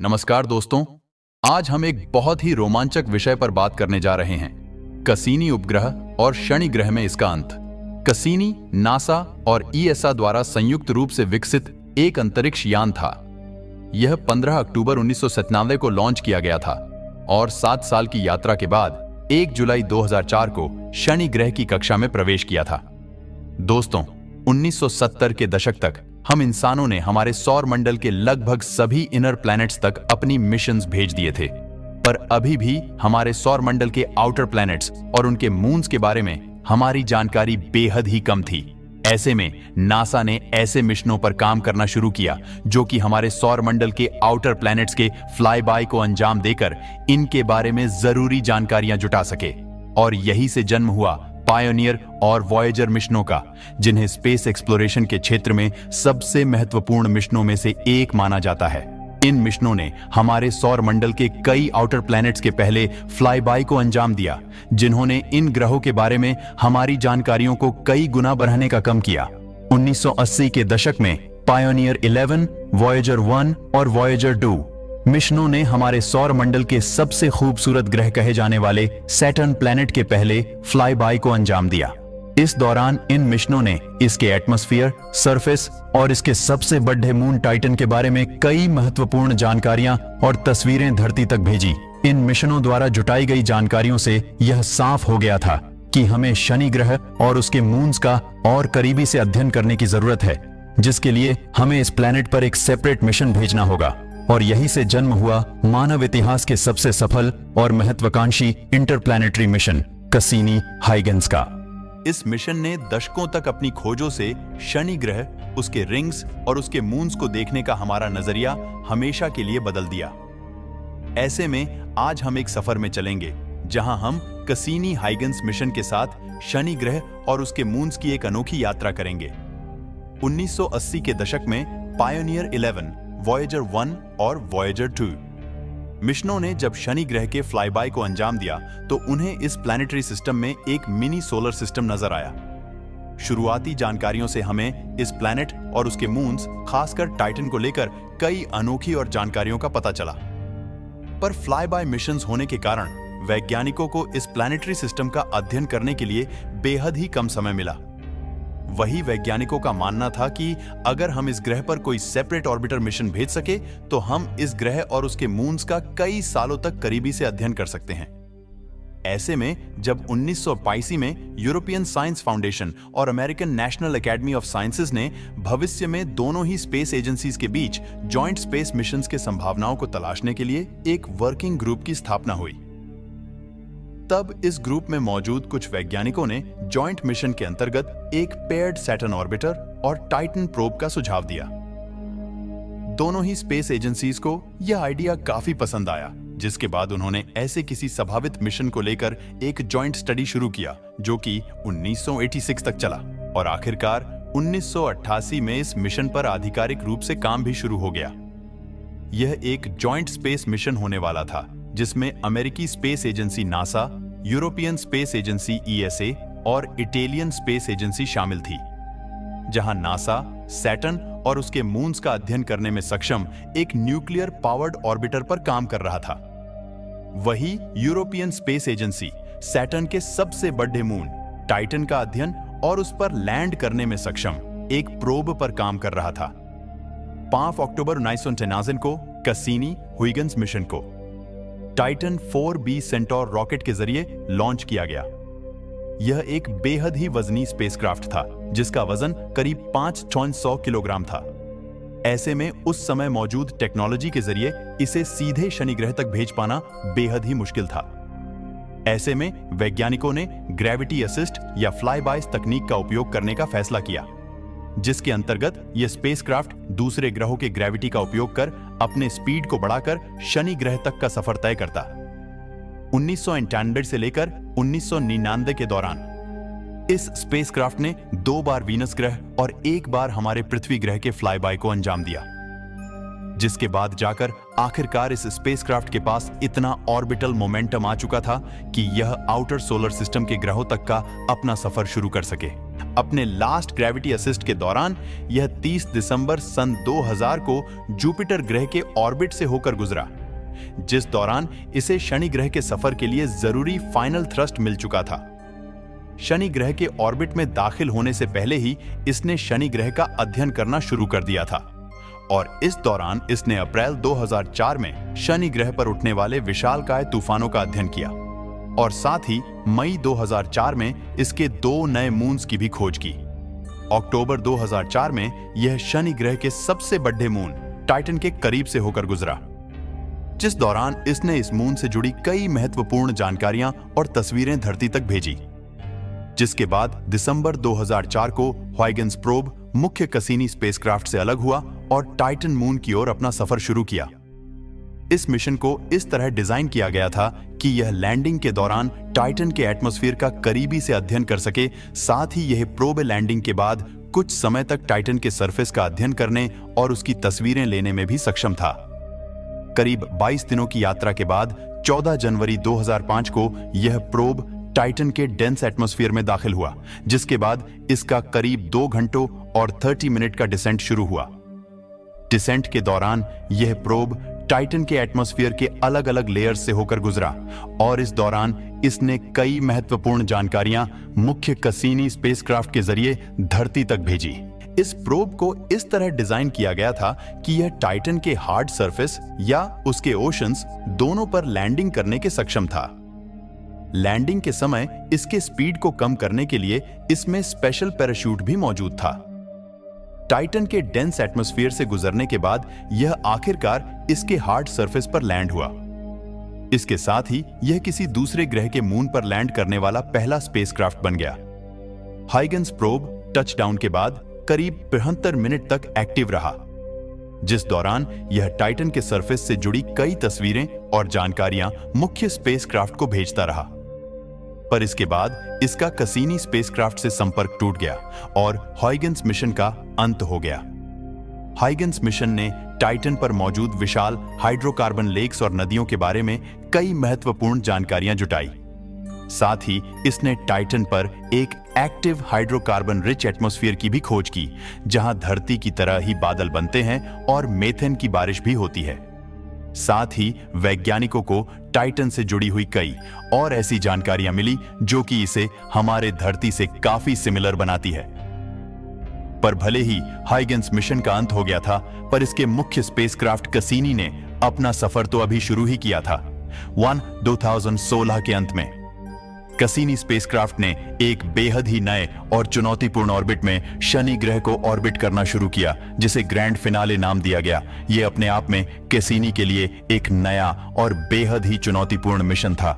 नमस्कार दोस्तों, आज हम एक बहुत ही रोमांचक विषय पर बात करने जा रहे हैं, कसीनी उपग्रह और शनि ग्रह में इसका अंत। कसीनी नासा और ईएसए द्वारा संयुक्त रूप से विकसित एक अंतरिक्ष यान था। यह 15 अक्टूबर 1997 को लॉन्च किया गया था और 7 साल की यात्रा के बाद 1 जुलाई 2004 को शनि ग्रह की कक्षा में प्रवेश किया था। दोस्तों, 1970 के दशक तक हम इंसानों ने हमारे सौर मंडल के लगभग सभी इनर प्लैनेट्स तक अपनी मिशंस भेज दिए थे, पर अभी भी हमारे सौर मंडल के आउटर प्लैनेट्स और उनके मून्स के बारे में हमारी जानकारी बेहद ही कम थी। ऐसे में नासा ने ऐसे मिशनों पर काम करना शुरू किया जो कि हमारे सौर मंडल के आउटर प्लैनेट्स के फ्लाई बाय को अंजाम देकर इनके बारे में जरूरी जानकारियां जुटा सके। और यही से जन्म हुआ पायोनियर और वॉयेजर मिशनों का, जिन्हें स्पेस एक्सप्लोरेशन के क्षेत्र में सबसे महत्वपूर्ण मिशनों में से एक माना जाता है। इन मिशनों ने हमारे सौर मंडल के कई आउटर प्लैनेट्स के पहले फ्लाई बाय को अंजाम दिया, जिन्होंने इन ग्रहों के बारे में हमारी जानकारियों को कई गुना बढ़ाने का काम किया। 1980 के दशक में पायोनियर 11, वॉयेजर 1 और वॉयेजर 2 मिशनों ने हमारे सौर मंडल के सबसे खूबसूरत ग्रह कहे जाने वाले सैटर्न प्लैनेट के पहले फ्लाई बाय को अंजाम दिया। इस दौरान इन मिशनों ने इसके एटमॉस्फेयर, सरफेस और इसके सबसे बड़े मून टाइटन के बारे में कई महत्वपूर्ण जानकारियां और तस्वीरें धरती तक भेजी। इन मिशनों द्वारा जुटाई गई जानकारियों से यह साफ हो गया था कि हमें शनि ग्रह और उसके मून्स का और करीबी से अध्ययन करने की जरूरत है, जिसके लिए हमें इस प्लैनेट पर एक सेपरेट मिशन भेजना होगा। और यही से जन्म हुआ मानव इतिहास के सबसे सफल और महत्वाकांक्षी इंटरप्लैनेटरी मिशन कसीनी हाइगेंस का। इस मिशन ने दशकों तक अपनी खोजों से शनि ग्रह, उसके रिंग्स और उसके मून्स को देखने का हमारा नजरिया हमेशा के लिए बदल दिया। ऐसे में आज हम एक सफर में चलेंगे जहां हम कसीनी हाइगेंस मिशन के साथ शनि ग्रह और उसके मून्स की एक अनोखी यात्रा करेंगे। 1980 के दशक में पायोनियर 11, वॉयेजर 1 और वॉयेजर 2 मिशनों ने जब शनि ग्रह के फ्लाई बाय को अंजाम दिया तो उन्हें इस प्लैनेटरी सिस्टम में एक मिनी सोलर सिस्टम नजर आया। शुरुआती जानकारियों से हमें इस प्लैनेट और उसके मून्स, खासकर टाइटन को लेकर कई अनोखी और जानकारियों का पता चला। पर फ्लाई बाय मिशंस होने के कारण वैज्ञानिकों को इस प्लैनेटरी सिस्टम का अध्ययन करने के लिए बेहद ही कम समय मिला। वही वैज्ञानिकों का मानना था कि अगर हम इस ग्रह पर कोई सेपरेट ऑर्बिटर मिशन भेज सके तो हम इस ग्रह और उसके मून्स का कई सालों तक करीबी से अध्ययन कर सकते हैं। ऐसे में जब 1982 में यूरोपियन साइंस फाउंडेशन और American national academy of sciences ने भविष्य में दोनों ही स्पेस एजेंसीज के बीच जॉइंट स्पेस मिशंस के संभावनाओं को तलाशने के लिए एक वर्किंग ग्रुप की स्थापना हुई, तब इस ग्रुप में मौजूद कुछ वैज्ञानिकों ने जॉइंट मिशन के अंतर्गत एक पेयर्ड सैटर्न ऑर्बिटर और टाइटन प्रोब का सुझाव दिया। दोनों ही स्पेस एजेंसीज को यह आइडिया काफी पसंद आया, जिसके बाद उन्होंने ऐसे किसी संभावित मिशन को लेकर एक जॉइंट स्टडी शुरू किया जो कि 1986 तक चला और आखिरकार 1988 में इस मिशन पर आधिकारिक रूप से काम भी शुरू हो गया। यह एक जॉइंट स्पेस मिशन होने वाला था जिसमें अमेरिकी space agency NASA, European space agency ESA और इटालियन स्पेस एजेंसी शामिल थी, जहां नासा सैटर्न और उसके मून्स का अध्ययन करने में सक्षम एक न्यूक्लियर पावर्ड ऑर्बिटर पर काम कर रहा था। वही यूरोपियन स्पेस एजेंसी सैटर्न के सबसे बड़े मून टाइटन का अध्ययन और उस पर लैंड करने में सक्षम एक प्रोब पर काम कर रहा था। 5 अक्टूबर 1993 को कसीनी हुइगेंस मिशन को टाइटन 4B सेंटोर रॉकेट के जरिए लॉन्च किया गया। यह एक बेहद ही वजनी स्पेसक्राफ्ट था जिसका वजन करीब 500 किलोग्राम था। ऐसे में उस समय मौजूद टेक्नोलॉजी के जरिए इसे सीधे शनि ग्रह तक भेज पाना बेहद ही मुश्किल था। ऐसे में वैज्ञानिकों ने ग्रेविटी असिस्ट या फ्लाई बाय तकनीक का उपयोग करने का फैसला किया, जिसके अंतर्गत यह स्पेसक्राफ्ट दूसरे ग्रहों के ग्रेविटी का उपयोग कर अपने स्पीड को बढ़ाकर शनि ग्रह तक का सफर तय करता। 1998 से लेकर 1999 के दौरान इस स्पेसक्राफ्ट ने 2 बार वीनस ग्रह और 1 बार हमारे पृथ्वी ग्रह के फ्लाई बाय को अंजाम दिया, जिसके बाद जाकर आखिरकार इस स्पेसक्राफ्ट के पास इतना ऑर्बिटल मोमेंटम आ चुका था कि यह आउटर सोलर सिस्टम के ग्रहों तक का अपना सफर शुरू कर सके। अपने लास्ट ग्रेविटी असिस्ट के दौरान यह 30 दिसंबर सन 2000 को जुपिटर ग्रह के ऑर्बिट से होकर गुजरा, जिस दौरान इसे शनि ग्रह के सफर के लिए जरूरी फाइनल थ्रस्ट मिल चुका था। शनि ग्रह के ऑर्बिट में दाखिल होने से पहले ही इसने शनि ग्रह का अध्ययन करना शुरू कर दिया था और इस दौरान इसने अप्रैल 2004 में शनि ग्रह पर उठने वाले विशालकाय तूफानों का अध्ययन किया और साथ ही मई 2004 में इसके 2 नए मून्स की भी खोज की। अक्टूबर 2004 में यह शनि ग्रह के सबसे बड़े मून टाइटन के करीब से होकर गुजरा, जिस दौरान इसने इस मून से जुड़ी कई महत्वपूर्ण जानकारियां और तस्वीरें धरती तक भेजी। जिसके बाद दिसंबर 2004 को ह्यूगेन्स प्रोब मुख्य कसीनी स्पेसक्राफ्ट से अलग हुआ और टाइटन मून की ओर अपना सफर शुरू किया। इस मिशन को इस तरह डिजाइन किया गया था कि यह लैंडिंग के दौरान टाइटन के एटमॉस्फेयर का करीबी से अध्ययन कर सके, साथ ही यह प्रोब लैंडिंग के बाद कुछ समय तक टाइटन के सरफेस का अध्ययन करने और उसकी तस्वीरें लेने में भी सक्षम था। करीब 22 दिनों की यात्रा के बाद 14 जनवरी 2005 को यह प्रोब टाइटन के डेंस एटमॉस्फेयर में दाखिल हुआ, जिसके बाद इसका करीब 2 घंटों और 30 मिनट का डिसेंट शुरू हुआ। डिसेंट के दौरान यह प्रोब टाइटन के एटमॉस्फेयर के अलग अलग लेयर्स से होकर गुजरा और इस दौरान इसने कई महत्वपूर्ण जानकारियां मुख्य कसीनी स्पेसक्राफ्ट के जरिए धरती तक भेजी। इस प्रोब को इस तरह डिजाइन किया गया था कि यह टाइटन के हार्ड सरफेस या उसके ओशंस दोनों पर लैंडिंग करने के सक्षम था। लैंडिंग के समय इसके स्पीड को कम करने के लिए इसमें स्पेशल पैराशूट भी मौजूद था। टाइटन के डेंस एटमॉस्फेयर से गुजरने के बाद यह आखिरकार इसके हार्ड सरफेस पर लैंड हुआ। इसके साथ ही यह किसी दूसरे ग्रह के मून पर लैंड करने वाला पहला स्पेसक्राफ्ट बन गया। ह्यूगेन्स प्रोब टचडाउन के बाद करीब 75 मिनट तक एक्टिव रहा, जिस दौरान यह टाइटन के सरफेस से जुड़ी कई तस्वीरें और जानकारियां मुख्य स्पेसक्राफ्ट को भेजता रहा। पर इसके बाद इसका कसीनी स्पेसक्राफ्ट से संपर्क टूट गया और ह्यूगेन्स मिशन का अंत हो गया। ह्यूगेन्स मिशन ने टाइटन पर मौजूद विशाल हाइड्रोकार्बन लेक्स और नदियों के बारे में कई महत्वपूर्ण जानकारियां जुटाई। साथ ही इसने टाइटन पर एक एक्टिव हाइड्रोकार्बन रिच एटमॉस्फेयर की भी खोज की, जहां धरती की तरह ही बादल बनते हैं और मीथेन की बारिश भी होती है। साथ ही वैज्ञानिकों को टाइटन से जुड़ी हुई कई और ऐसी जानकारियां मिली जो कि इसे हमारे धरती से काफी सिमिलर बनाती है। पर भले ही ह्यूगेन्स मिशन का अंत हो गया था, पर इसके मुख्य स्पेसक्राफ्ट कसीनी ने अपना सफर तो अभी शुरू ही किया था। 2016 के अंत में कसीनी स्पेसक्राफ्ट ने एक बेहद ही नए और चुनौतीपूर्ण ऑर्बिट में शनि ग्रह को ऑर्बिट करना शुरू किया, जिसे ग्रैंड फिनाले नाम दिया गया। यह अपने आप में कैसीनी के लिए एक नया और बेहद ही चुनौतीपूर्ण मिशन था।